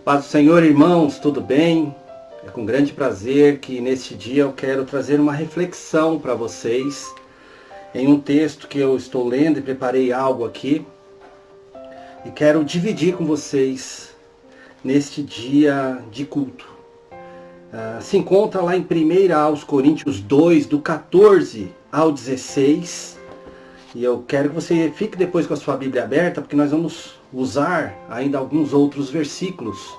Paz do Senhor, irmãos, tudo bem? É com grande prazer que neste dia eu quero trazer uma reflexão para vocês em um texto que eu estou lendo e preparei algo aqui e quero dividir com vocês neste dia de culto. Se encontra lá em 1 aos Coríntios 2, do 14 ao 16, e eu quero que você fique depois com a sua Bíblia aberta, porque nós vamos usar ainda alguns outros versículos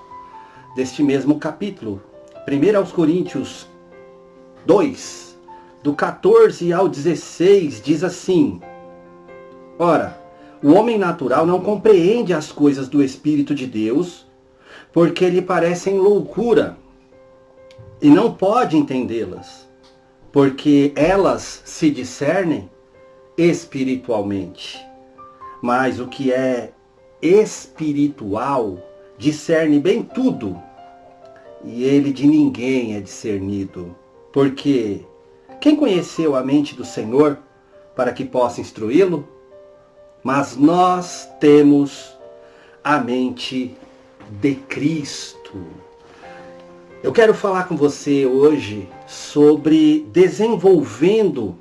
deste mesmo capítulo. 1 aos Coríntios 2, do 14 ao 16, diz assim: Ora, o homem natural não compreende as coisas do Espírito de Deus, porque lhe parecem loucura, e não pode entendê-las, porque elas se discernem espiritualmente. Mas o que é espiritual discerne bem tudo, e ele de ninguém é discernido. Porque quem conheceu a mente do Senhor para que possa instruí-lo? Mas nós temos a mente de Cristo. Eu quero falar com você hoje sobre desenvolvendo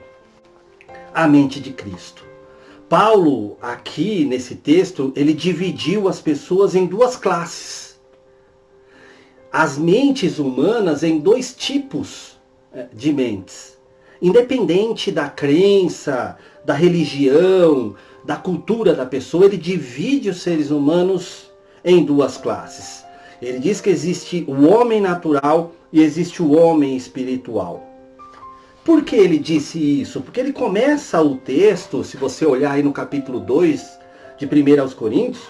a mente de Cristo. Paulo, aqui nesse texto, ele dividiu as pessoas em duas classes. As mentes humanas em dois tipos de mentes. Independente da crença, da religião, da cultura da pessoa, ele divide os seres humanos em duas classes. Ele diz que existe o homem natural e existe o homem espiritual. Por que ele disse isso? Porque ele começa o texto, se você olhar aí no capítulo 2 de 1 aos Coríntios,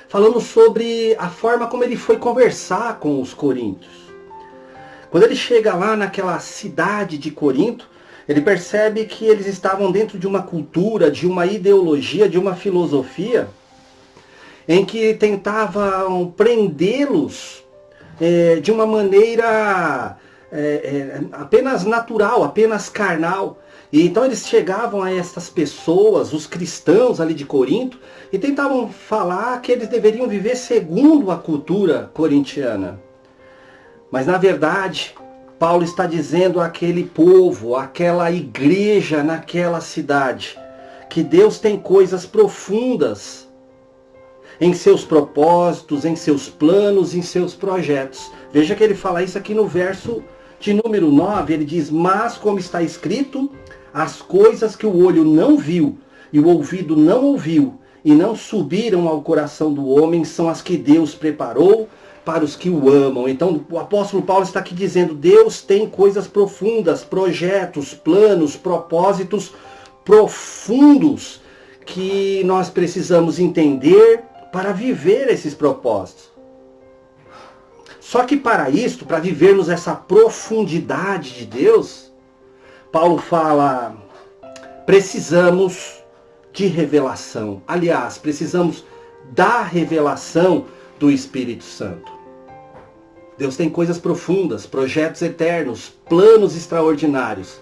falando sobre a forma como ele foi conversar com os coríntios. Quando ele chega lá naquela cidade de Corinto, ele percebe que eles estavam dentro de uma cultura, de uma ideologia, de uma filosofia, em que tentavam prendê-los de uma maneira apenas natural, apenas carnal. E então eles chegavam a essas pessoas, os cristãos ali de Corinto, e tentavam falar que eles deveriam viver segundo a cultura corintiana. Mas na verdade, Paulo está dizendo àquele povo, àquela igreja naquela cidade, que Deus tem coisas profundas em seus propósitos, em seus planos, em seus projetos. Veja que ele fala isso aqui no verso de número 9, ele diz: Mas como está escrito, as coisas que o olho não viu e o ouvido não ouviu e não subiram ao coração do homem são as que Deus preparou para os que o amam. Então o apóstolo Paulo está aqui dizendo: Deus tem coisas profundas, projetos, planos, propósitos profundos que nós precisamos entender para viver esses propósitos. Só que para isto, para vivermos essa profundidade de Deus, Paulo fala, precisamos de revelação. Aliás, precisamos da revelação do Espírito Santo. Deus tem coisas profundas, projetos eternos, planos extraordinários.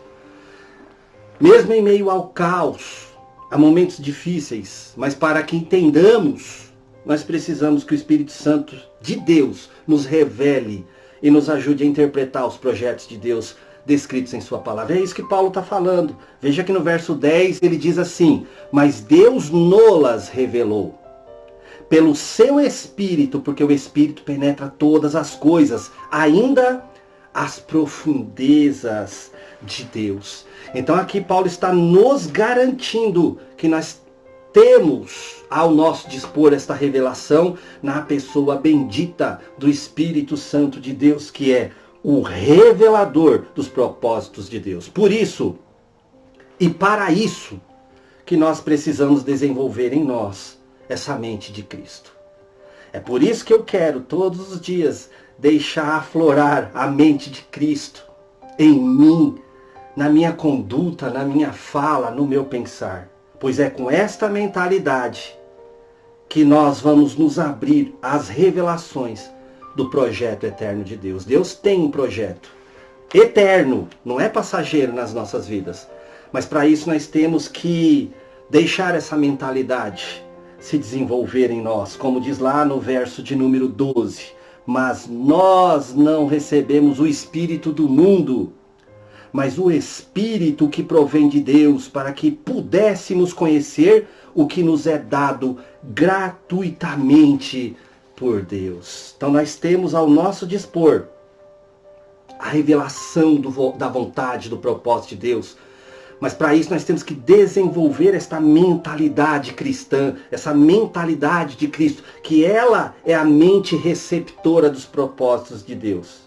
Mesmo em meio ao caos, há momentos difíceis, mas para que entendamos, nós precisamos que o Espírito Santo de Deus nos revele e nos ajude a interpretar os projetos de Deus descritos em sua palavra. É isso que Paulo está falando. Veja que no verso 10 ele diz assim: Mas Deus nolas revelou pelo seu Espírito, porque o Espírito penetra todas as coisas, ainda as profundezas de Deus. Então aqui Paulo está nos garantindo que nós temos ao nosso dispor esta revelação na pessoa bendita do Espírito Santo de Deus, que é o revelador dos propósitos de Deus. Por isso, e para isso, que nós precisamos desenvolver em nós essa mente de Cristo. É por isso que eu quero todos os dias deixar aflorar a mente de Cristo em mim, na minha conduta, na minha fala, no meu pensar. Pois é com esta mentalidade que nós vamos nos abrir às revelações do projeto eterno de Deus. Deus tem um projeto eterno, não é passageiro nas nossas vidas. Mas para isso nós temos que deixar essa mentalidade se desenvolver em nós, como diz lá no verso de número 12. Mas nós não recebemos o Espírito do mundo, mas o Espírito que provém de Deus, para que pudéssemos conhecer o que nos é dado gratuitamente por Deus. Então nós temos ao nosso dispor a revelação da vontade, do propósito de Deus. Mas para isso nós temos que desenvolver esta mentalidade cristã, essa mentalidade de Cristo, que ela é a mente receptora dos propósitos de Deus.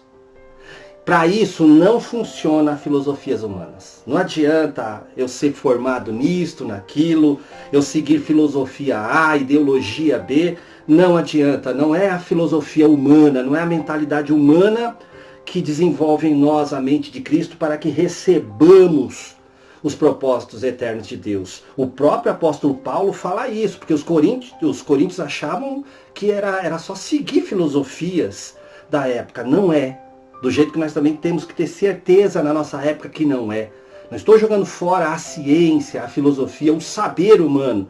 Para isso não funciona filosofias humanas. Não adianta eu ser formado nisto, naquilo, eu seguir filosofia A, ideologia B. Não adianta, não é a filosofia humana, não é a mentalidade humana que desenvolve em nós a mente de Cristo para que recebamos os propósitos eternos de Deus. O próprio apóstolo Paulo fala isso, porque os coríntios achavam que era só seguir filosofias da época. Não é. Do jeito que nós também temos que ter certeza na nossa época que não é. Não estou jogando fora a ciência, a filosofia, o saber humano.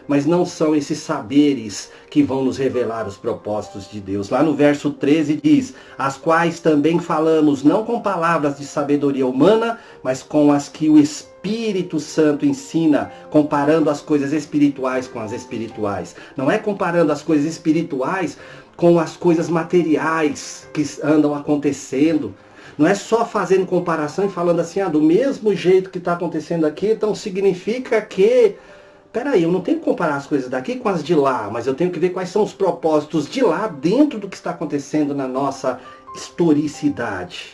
Mas não são esses saberes que vão nos revelar os propósitos de Deus. Lá no verso 13 diz: as quais também falamos não com palavras de sabedoria humana, mas com as que o Espírito Santo ensina, comparando as coisas espirituais com as espirituais. Não é comparando as coisas espirituais com as coisas materiais que andam acontecendo. Não é só fazendo comparação e falando assim, do mesmo jeito que está acontecendo aqui, então significa que... Peraí, eu não tenho que comparar as coisas daqui com as de lá, mas eu tenho que ver quais são os propósitos de lá dentro do que está acontecendo na nossa historicidade.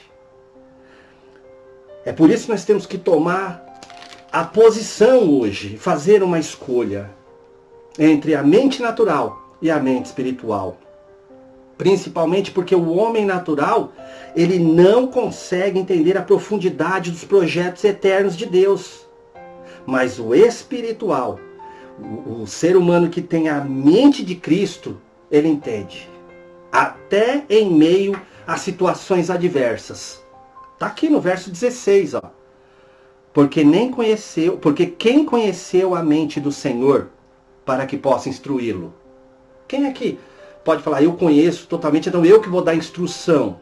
É por isso que nós temos que tomar a posição hoje, fazer uma escolha entre a mente natural e a mente espiritual. Principalmente porque o homem natural, ele não consegue entender a profundidade dos projetos eternos de Deus. Mas o espiritual, o ser humano que tem a mente de Cristo, ele entende. Até em meio a situações adversas. Está aqui no verso 16, ó. Porque quem conheceu a mente do Senhor para que possa instruí-lo? Quem aqui pode falar, eu conheço totalmente, então eu que vou dar instrução.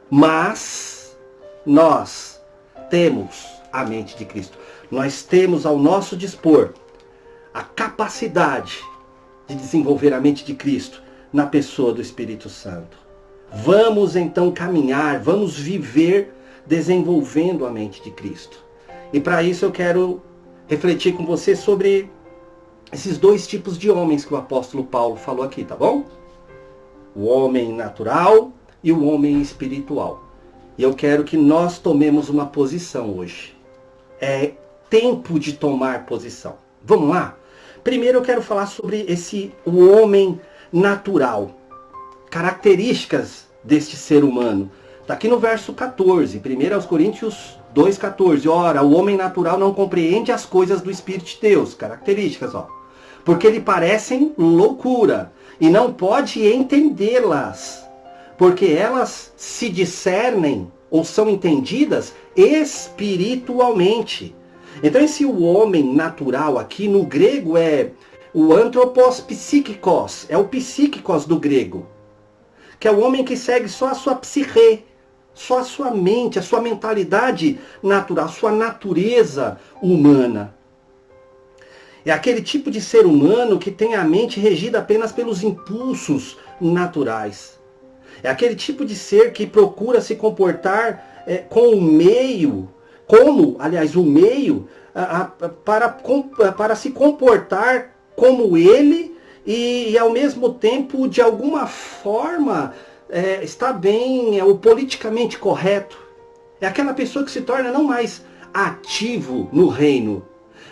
Mas nós temos a mente de Cristo. Nós temos ao nosso dispor a capacidade de desenvolver a mente de Cristo na pessoa do Espírito Santo. Vamos então caminhar, vamos viver desenvolvendo a mente de Cristo. E para isso eu quero refletir com você sobre esses dois tipos de homens que o apóstolo Paulo falou aqui, tá bom? O homem natural e o homem espiritual. E eu quero que nós tomemos uma posição hoje. É tempo de tomar posição. Vamos lá? Primeiro eu quero falar sobre o homem natural. Características deste ser humano. Está aqui no verso 14, 1 Coríntios 2,14. Ora, o homem natural não compreende as coisas do Espírito de Deus. Características, ó. Porque lhe parecem loucura e não pode entendê-las. Porque elas se discernem ou são entendidas espiritualmente. Então o homem natural aqui no grego é o anthropos psíquicos, é o psíquicos do grego, que é o homem que segue só a sua psique, só a sua mente, a sua mentalidade natural, a sua natureza humana. É aquele tipo de ser humano que tem a mente regida apenas pelos impulsos naturais. É aquele tipo de ser que procura se comportar com o meio, para se comportar como ele e ao mesmo tempo, de alguma forma, está bem, o politicamente correto. É aquela pessoa que se torna não mais ativo no reino,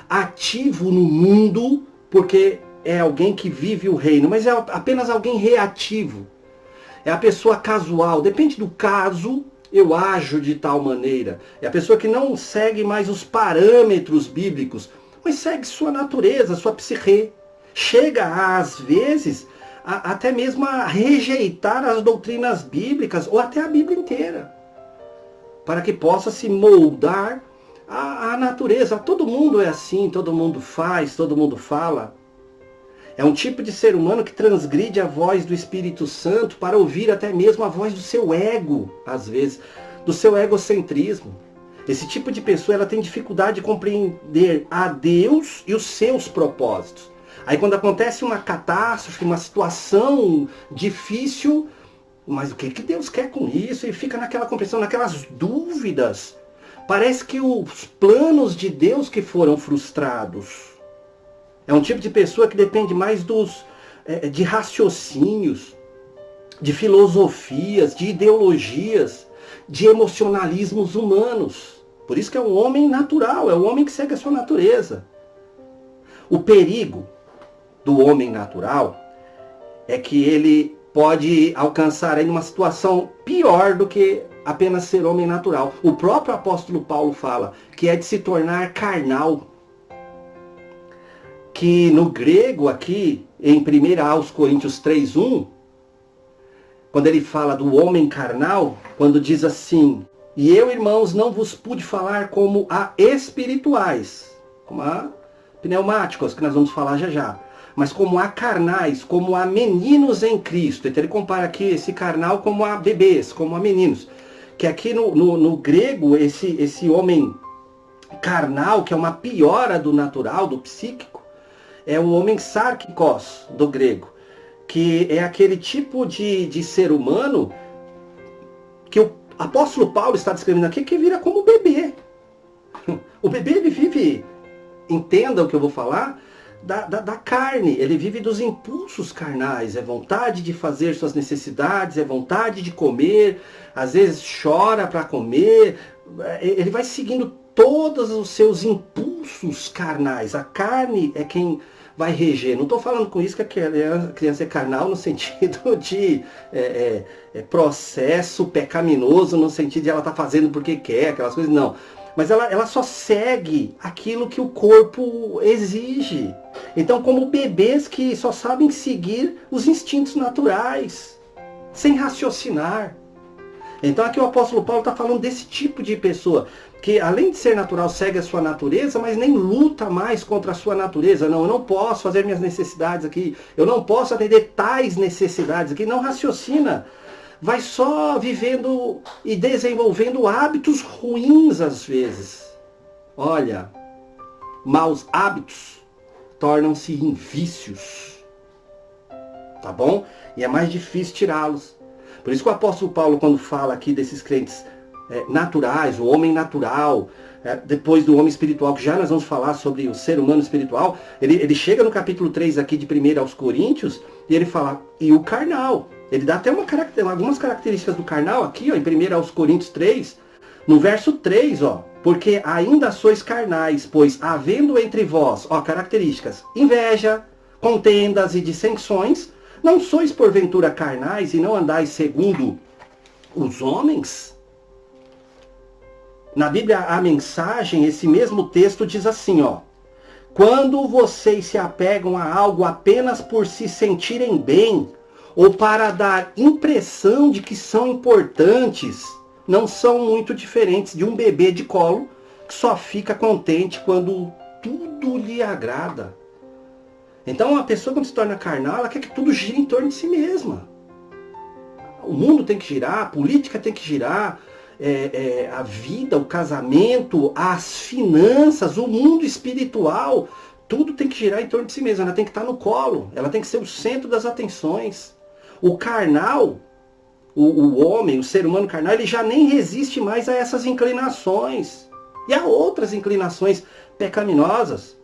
ativo no mundo, porque é alguém que vive o reino, mas é apenas alguém reativo. É a pessoa casual, depende do caso, eu ajo de tal maneira. É a pessoa que não segue mais os parâmetros bíblicos, mas segue sua natureza, sua psique. Chega, às vezes, até mesmo a rejeitar as doutrinas bíblicas, ou até a Bíblia inteira, para que possa se moldar a natureza. Todo mundo é assim, todo mundo faz, todo mundo fala. É um tipo de ser humano que transgride a voz do Espírito Santo para ouvir até mesmo a voz do seu ego, às vezes, do seu egocentrismo. Esse tipo de pessoa ela tem dificuldade de compreender a Deus e os seus propósitos. Aí quando acontece uma catástrofe, uma situação difícil, mas o que Deus quer com isso? E fica naquela compreensão, naquelas dúvidas. Parece que os planos de Deus que foram frustrados. É um tipo de pessoa que depende mais de raciocínios, de filosofias, de ideologias, de emocionalismos humanos. Por isso que é um homem natural, é um homem que segue a sua natureza. O perigo do homem natural é que ele pode alcançar aí uma situação pior do que apenas ser homem natural. O próprio apóstolo Paulo fala que é de se tornar carnal. Que no grego aqui, em 1 aos Coríntios 3:1, quando ele fala do homem carnal, quando diz assim, e eu, irmãos, não vos pude falar como a espirituais, como a pneumáticos, que nós vamos falar já já, mas como a carnais, como a meninos em Cristo. Então ele compara aqui esse carnal como a bebês, como a meninos. Que aqui no grego, esse homem carnal, que é uma piora do natural, do psíquico, é o homem sarkikos, do grego, que é aquele tipo de ser humano que o apóstolo Paulo está descrevendo aqui, que vira como bebê. O bebê ele vive, entenda o que eu vou falar, da carne, ele vive dos impulsos carnais, é vontade de fazer suas necessidades, é vontade de comer, às vezes chora para comer, ele vai seguindo todos os seus impulsos carnais. A carne é quem vai reger. Não estou falando com isso que a criança é carnal no sentido de processo pecaminoso, no sentido de ela estar fazendo porque quer, aquelas coisas, não. Mas ela só segue aquilo que o corpo exige. Então, como bebês que só sabem seguir os instintos naturais, sem raciocinar. Então aqui o apóstolo Paulo está falando desse tipo de pessoa, que além de ser natural, segue a sua natureza, mas nem luta mais contra a sua natureza. Não, eu não posso fazer minhas necessidades aqui, eu não posso atender tais necessidades aqui, não raciocina. Vai só vivendo e desenvolvendo hábitos ruins às vezes. Olha, maus hábitos tornam-se em vícios. Tá bom? E é mais difícil tirá-los. Por isso que o apóstolo Paulo, quando fala aqui desses crentes naturais, o homem natural, depois do homem espiritual, que já nós vamos falar sobre o ser humano espiritual, ele chega no capítulo 3 aqui de 1 aos Coríntios, e ele fala, e o carnal. Ele dá até algumas características do carnal aqui, ó, em 1 aos Coríntios 3, no verso 3, ó, porque ainda sois carnais, pois havendo entre vós, ó, características, inveja, contendas e dissensões, não sois porventura carnais e não andais segundo os homens? Na Bíblia, a mensagem, esse mesmo texto diz assim, ó. Quando vocês se apegam a algo apenas por se sentirem bem, ou para dar impressão de que são importantes, não são muito diferentes de um bebê de colo que só fica contente quando tudo lhe agrada. Então a pessoa quando se torna carnal, ela quer que tudo gire em torno de si mesma. O mundo tem que girar, a política tem que girar, a vida, o casamento, as finanças, o mundo espiritual, tudo tem que girar em torno de si mesma. Ela tem que estar no colo, ela tem que ser o centro das atenções. O carnal, o homem, o ser humano carnal, ele já nem resiste mais a essas inclinações. E a outras inclinações pecaminosas.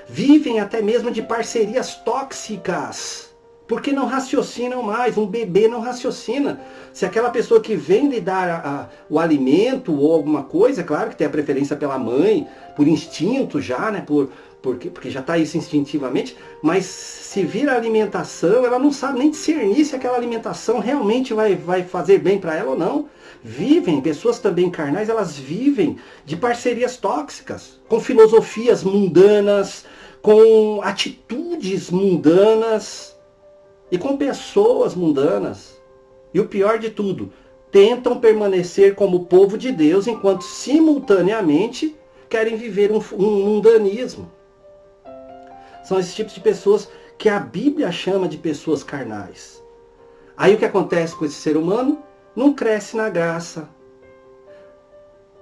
Vivem até mesmo de parcerias tóxicas, porque não raciocinam mais. Um bebê não raciocina. Se aquela pessoa que vem lhe dar o alimento ou alguma coisa, é claro que tem a preferência pela mãe, por instinto já, né? Porque já está isso instintivamente, mas se vira alimentação, ela não sabe nem discernir se aquela alimentação realmente vai fazer bem para ela ou não. Pessoas também carnais, elas vivem de parcerias tóxicas, com filosofias mundanas, com atitudes mundanas e com pessoas mundanas. E o pior de tudo, tentam permanecer como povo de Deus enquanto simultaneamente querem viver um mundanismo. São esses tipos de pessoas que a Bíblia chama de pessoas carnais. Aí o que acontece com esse ser humano? Não cresce na graça,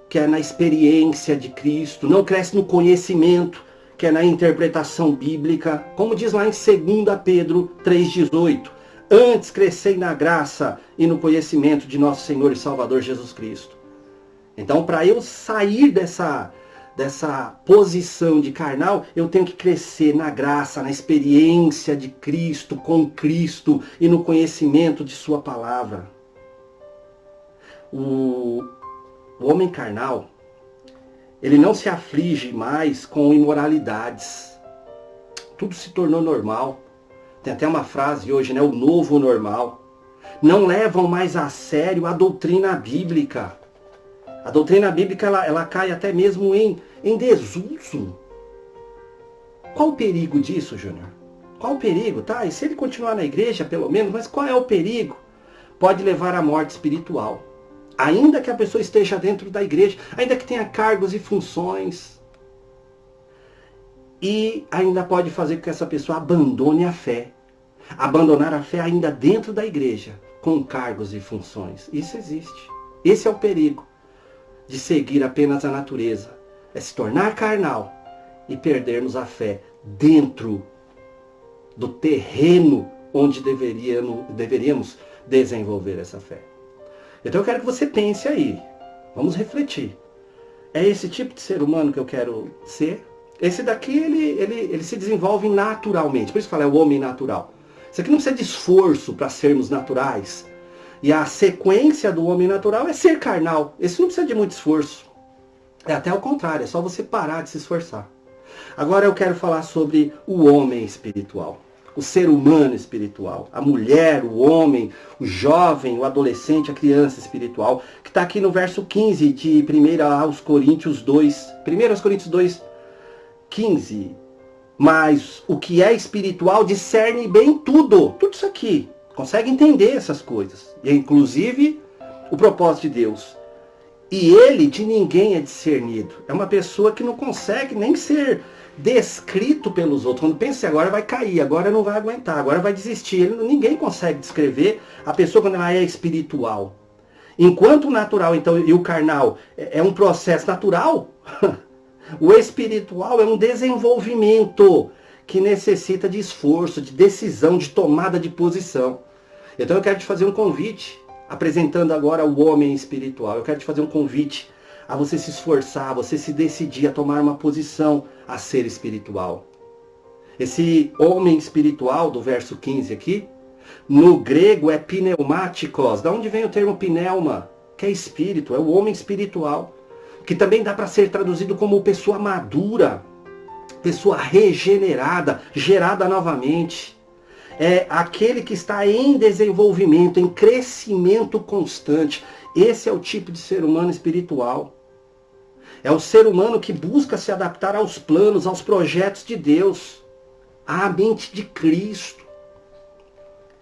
que é na experiência de Cristo, não cresce no conhecimento, que é na interpretação bíblica, como diz lá em 2 Pedro 3,18. Antes crescei na graça e no conhecimento de nosso Senhor e Salvador Jesus Cristo. Então, para eu sair dessa posição de carnal, eu tenho que crescer na graça, na experiência de Cristo, com Cristo e no conhecimento de sua palavra. O homem carnal, ele não se aflige mais com imoralidades. Tudo se tornou normal. Tem até uma frase hoje, né? O novo normal. Não levam mais a sério a doutrina bíblica. A doutrina bíblica, ela cai até mesmo em desuso. Qual o perigo disso, Júnior? Qual o perigo? Tá, e se ele continuar na igreja, pelo menos, mas qual é o perigo? Pode levar à morte espiritual. Ainda que a pessoa esteja dentro da igreja, ainda que tenha cargos e funções. E ainda pode fazer com que essa pessoa abandone a fé. Abandonar a fé ainda dentro da igreja, com cargos e funções. Isso existe. Esse é o perigo de seguir apenas a natureza. É se tornar carnal e perdermos a fé dentro do terreno onde deveríamos desenvolver essa fé. Então eu quero que você pense aí. Vamos refletir. É esse tipo de ser humano que eu quero ser? Esse daqui, ele se desenvolve naturalmente. Por isso que fala, é o homem natural. Isso aqui não precisa de esforço para sermos naturais. E a sequência do homem natural é ser carnal. Esse não precisa de muito esforço. É até o contrário, é só você parar de se esforçar. Agora eu quero falar sobre o homem espiritual. O ser humano espiritual, a mulher, o homem, o jovem, o adolescente, a criança espiritual, que está aqui no verso 15 de 1 Coríntios 2, 1 Coríntios 2, 15. Mas o que é espiritual discerne bem tudo isso aqui, consegue entender essas coisas, e inclusive o propósito de Deus. E ele de ninguém é discernido. É uma pessoa que não consegue nem ser descrito pelos outros. Quando pensa, agora vai cair, agora não vai aguentar, agora vai desistir. Ninguém consegue descrever a pessoa quando ela é espiritual. Enquanto o natural então, e o carnal é um processo natural, o espiritual é um desenvolvimento que necessita de esforço, de decisão, de tomada de posição. Então eu quero te fazer um convite, apresentando agora o homem espiritual. Eu quero te fazer um convite a você se esforçar, a você se decidir a tomar uma posição a ser espiritual. Esse homem espiritual, do verso 15 aqui, no grego é pneumáticos. Da onde vem o termo pneuma? Que é espírito, é o homem espiritual. Que também dá para ser traduzido como pessoa madura, pessoa regenerada, gerada novamente. É aquele que está em desenvolvimento, em crescimento constante. Esse é o tipo de ser humano espiritual. É o ser humano que busca se adaptar aos planos, aos projetos de Deus, à mente de Cristo,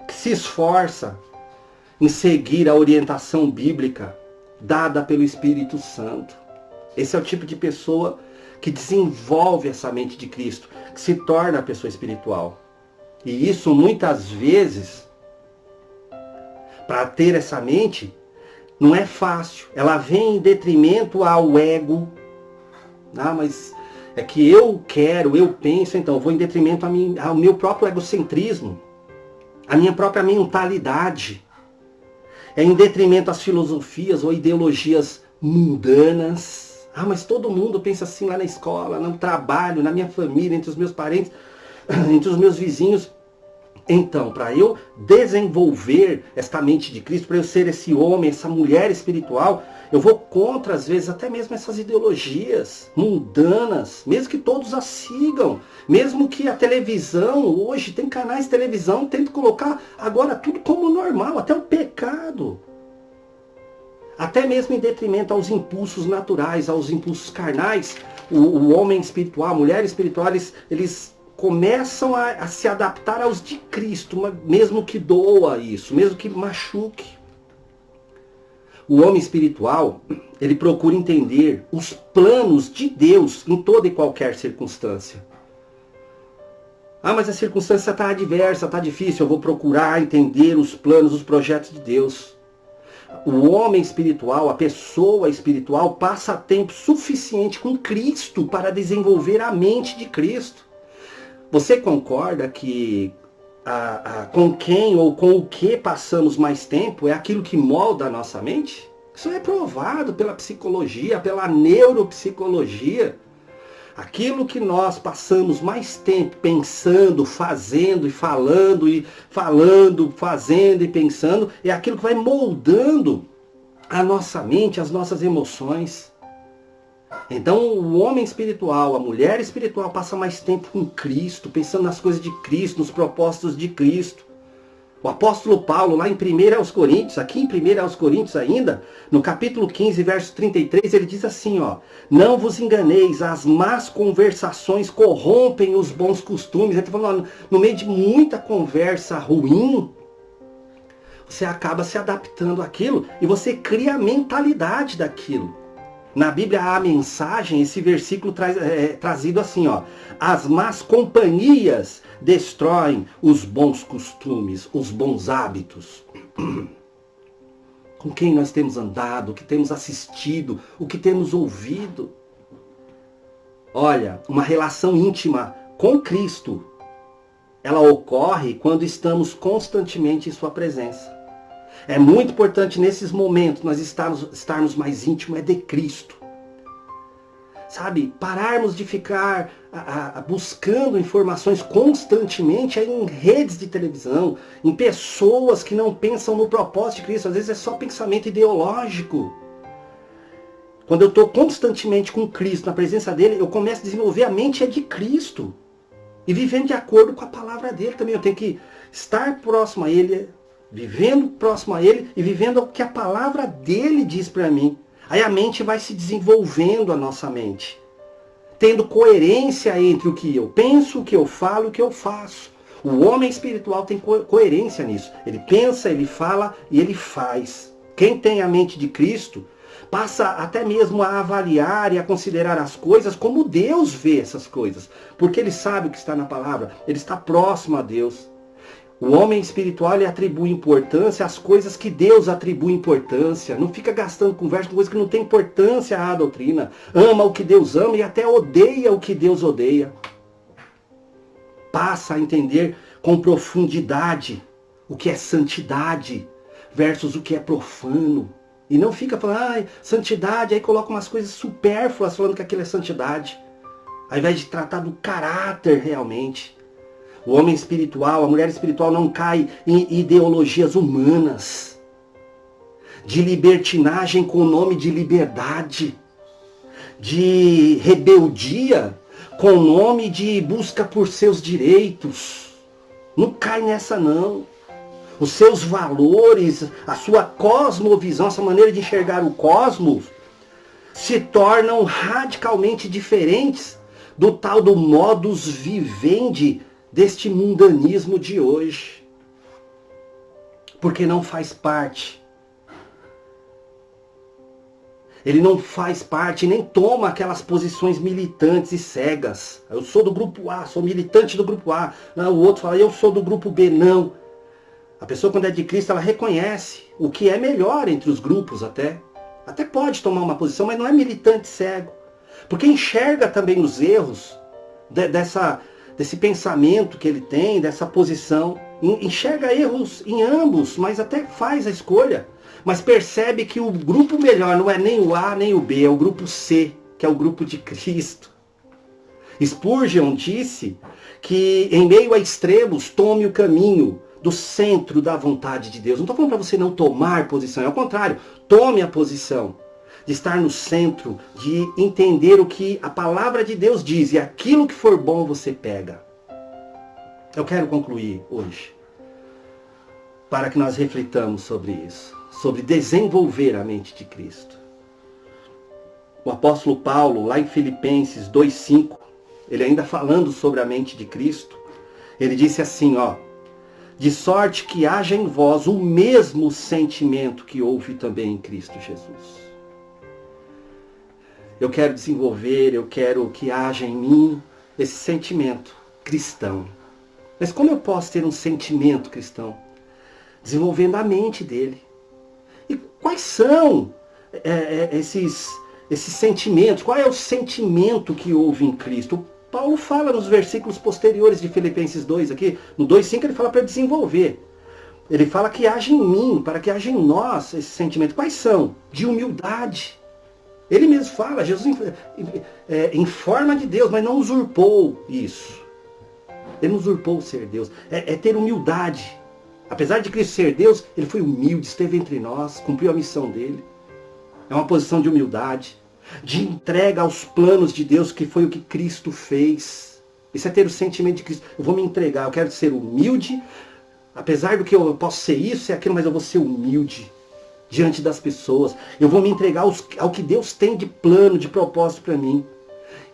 que se esforça em seguir a orientação bíblica dada pelo Espírito Santo. Esse é o tipo de pessoa que desenvolve essa mente de Cristo, que se torna a pessoa espiritual. E isso muitas vezes, para ter essa mente, não é fácil. Ela vem em detrimento ao ego. Ah, mas é que eu quero, eu penso, então vou em detrimento ao meu próprio egocentrismo, à minha própria mentalidade. É em detrimento às filosofias ou ideologias mundanas. Ah, mas todo mundo pensa assim lá na escola, no trabalho, na minha família, entre os meus parentes, entre os meus vizinhos. Então, para eu desenvolver esta mente de Cristo, para eu ser esse homem, essa mulher espiritual, eu vou contra, às vezes, até mesmo essas ideologias mundanas, mesmo que todos as sigam, mesmo que a televisão, hoje tem canais de televisão, tenta colocar agora tudo como normal, até o pecado. Até mesmo em detrimento aos impulsos naturais, aos impulsos carnais, o homem espiritual, a mulher espiritual, eles começam a se adaptar aos de Cristo, mesmo que doa isso, mesmo que machuque. O homem espiritual, ele procura entender os planos de Deus em toda e qualquer circunstância. Ah, mas a circunstância está adversa, está difícil, eu vou procurar entender os planos, os projetos de Deus. O homem espiritual, a pessoa espiritual, passa tempo suficiente com Cristo para desenvolver a mente de Cristo. Você concorda que com quem ou com o que passamos mais tempo é aquilo que molda a nossa mente? Isso é provado pela psicologia, pela neuropsicologia. Aquilo que nós passamos mais tempo pensando, fazendo e falando, fazendo e pensando, é aquilo que vai moldando a nossa mente, as nossas emoções. Então o homem espiritual, a mulher espiritual passa mais tempo com Cristo, pensando nas coisas de Cristo, nos propósitos de Cristo. O apóstolo Paulo, lá em 1 aos Coríntios, aqui em 1 aos Coríntios ainda, no capítulo 15, verso 33, ele diz assim, ó: não vos enganeis, as más conversações corrompem os bons costumes. Ele está falando, no meio de muita conversa ruim, você acaba se adaptando àquilo e você cria a mentalidade daquilo. Na Bíblia há a mensagem, esse versículo trazido assim, ó: as más companhias destroem os bons costumes, os bons hábitos. Com quem nós temos andado, o que temos assistido, o que temos ouvido. Olha, uma relação íntima com Cristo, ela ocorre quando estamos constantemente em sua presença. É muito importante nesses momentos nós estarmos mais íntimos de Cristo. Sabe, pararmos de ficar buscando informações constantemente em redes de televisão, em pessoas que não pensam no propósito de Cristo. Às vezes é só pensamento ideológico. Quando eu estou constantemente com Cristo, na presença dele, eu começo a desenvolver a mente de Cristo. E vivendo de acordo com a palavra dele também. Eu tenho que estar próximo a ele, vivendo próximo a ele e vivendo o que a palavra dele diz para mim. Aí a mente vai se desenvolvendo, a nossa mente. Tendo coerência entre o que eu penso, o que eu falo, o que eu faço. O homem espiritual tem coerência nisso. Ele pensa, ele fala e ele faz. Quem tem a mente de Cristo passa até mesmo a avaliar e a considerar as coisas como Deus vê essas coisas. Porque ele sabe o que está na palavra. Ele está próximo a Deus. O homem espiritual, ele atribui importância às coisas que Deus atribui importância. Não fica gastando conversa com coisas que não tem importância à doutrina. Ama o que Deus ama e até odeia o que Deus odeia. Passa a entender com profundidade o que é santidade versus o que é profano. E não fica falando, santidade, aí coloca umas coisas supérfluas falando que aquilo é santidade. Ao invés de tratar do caráter realmente. O homem espiritual, a mulher espiritual não cai em ideologias humanas, de libertinagem com o nome de liberdade, de rebeldia com o nome de busca por seus direitos. Não cai nessa não. Os seus valores, a sua cosmovisão, essa maneira de enxergar o cosmos, se tornam radicalmente diferentes do tal do modus vivendi deste mundanismo de hoje. Porque não faz parte. Ele não faz parte, nem toma aquelas posições militantes e cegas. Eu sou do grupo A, sou militante do grupo A. Não, o outro fala, eu sou do grupo B. Não. A pessoa, quando é de Cristo, ela reconhece o que é melhor entre os grupos até. Até pode tomar uma posição, mas não é militante cego. Porque enxerga também os erros desse pensamento que ele tem, dessa posição. Enxerga erros em ambos, mas até faz a escolha. Mas percebe que o grupo melhor não é nem o A nem o B, é o grupo C, que é o grupo de Cristo. Spurgeon disse que em meio a extremos, tome o caminho do centro da vontade de Deus. Não estou falando para você não tomar posição, é ao contrário, tome a posição de estar no centro, de entender o que a palavra de Deus diz, e aquilo que for bom você pega. Eu quero concluir hoje, para que nós reflitamos sobre isso, sobre desenvolver a mente de Cristo. O apóstolo Paulo, lá em Filipenses 2,5, ele ainda falando sobre a mente de Cristo, ele disse assim, ó: de sorte que haja em vós o mesmo sentimento que houve também em Cristo Jesus. Eu quero desenvolver, eu quero que haja em mim esse sentimento cristão. Mas como eu posso ter um sentimento cristão? Desenvolvendo a mente dele. E quais são esses sentimentos? Qual é o sentimento que houve em Cristo? Paulo fala nos versículos posteriores de Filipenses 2 aqui. No 2,5 ele fala para desenvolver. Ele fala que age em mim, para que age em nós esse sentimento. Quais são? De humildade. Ele mesmo fala, Jesus em forma de Deus, mas não usurpou isso. Ele não usurpou ser Deus. É ter humildade. Apesar de Cristo ser Deus, ele foi humilde, esteve entre nós, cumpriu a missão dele. É uma posição de humildade, de entrega aos planos de Deus, que foi o que Cristo fez. Isso é ter o sentimento de Cristo. Eu vou me entregar, eu quero ser humilde, apesar do que eu posso ser isso e aquilo, mas eu vou ser humilde diante das pessoas. Eu vou me entregar ao que Deus tem de plano, de propósito para mim.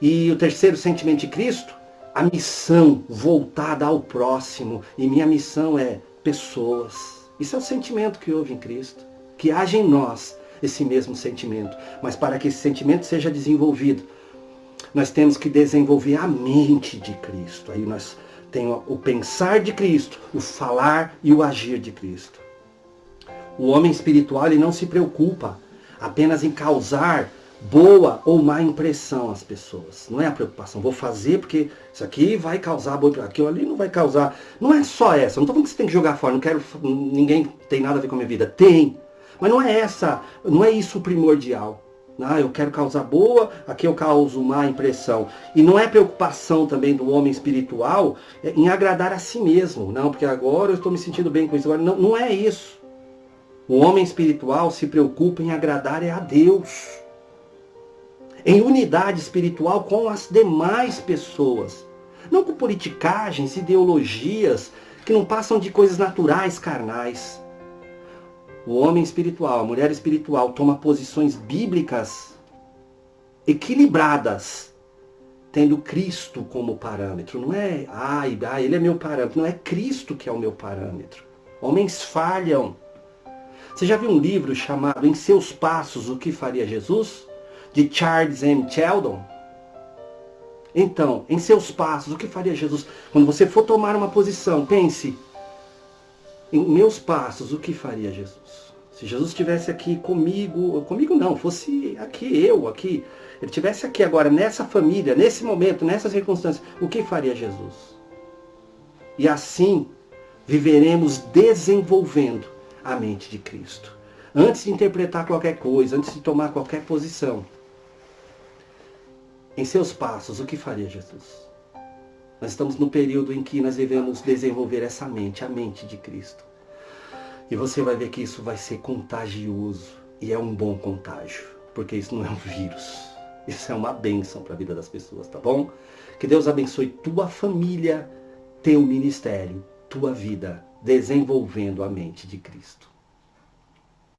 E o terceiro sentimento de Cristo, a missão voltada ao próximo. E minha missão é pessoas. Isso é o sentimento que houve em Cristo, que age em nós esse mesmo sentimento. Mas para que esse sentimento seja desenvolvido, nós temos que desenvolver a mente de Cristo. Aí nós temos o pensar de Cristo, o falar e o agir de Cristo. O homem espiritual, ele não se preocupa apenas em causar boa ou má impressão às pessoas. Não é a preocupação. Vou fazer porque isso aqui vai causar boa impressão. Aquilo ali não vai causar. Não é só essa. Não estou falando que você tem que jogar fora. Não quero. Ninguém tem nada a ver com a minha vida. Tem. Mas não é essa. Não é isso o primordial. Eu quero causar boa, aqui eu causo má impressão. E não é preocupação também do homem espiritual em agradar a si mesmo. Não, porque agora eu estou me sentindo bem com isso. Agora, não é isso. O homem espiritual se preocupa em agradar a Deus. Em unidade espiritual com as demais pessoas. Não com politicagens, ideologias que não passam de coisas naturais, carnais. O homem espiritual, a mulher espiritual toma posições bíblicas equilibradas, tendo Cristo como parâmetro. Não é, ele é meu parâmetro. Não é Cristo que é o meu parâmetro. Homens falham. Você já viu um livro chamado Em Seus Passos, O que Faria Jesus? De Charles M. Sheldon? Então, em seus passos, o que faria Jesus? Quando você for tomar uma posição, pense, em meus passos, o que faria Jesus? Se Jesus estivesse aqui comigo não, fosse aqui, ele estivesse aqui agora, nessa família, nesse momento, nessas circunstâncias, o que faria Jesus? E assim, viveremos desenvolvendo a mente de Cristo. Antes de interpretar qualquer coisa, antes de tomar qualquer posição, em seus passos, o que faria Jesus? Nós estamos no período em que nós devemos desenvolver essa mente, a mente de Cristo. E você vai ver que isso vai ser contagioso. E é um bom contágio. Porque isso não é um vírus. Isso é uma bênção para a vida das pessoas, tá bom? Que Deus abençoe tua família, teu ministério, tua vida, desenvolvendo a mente de Cristo.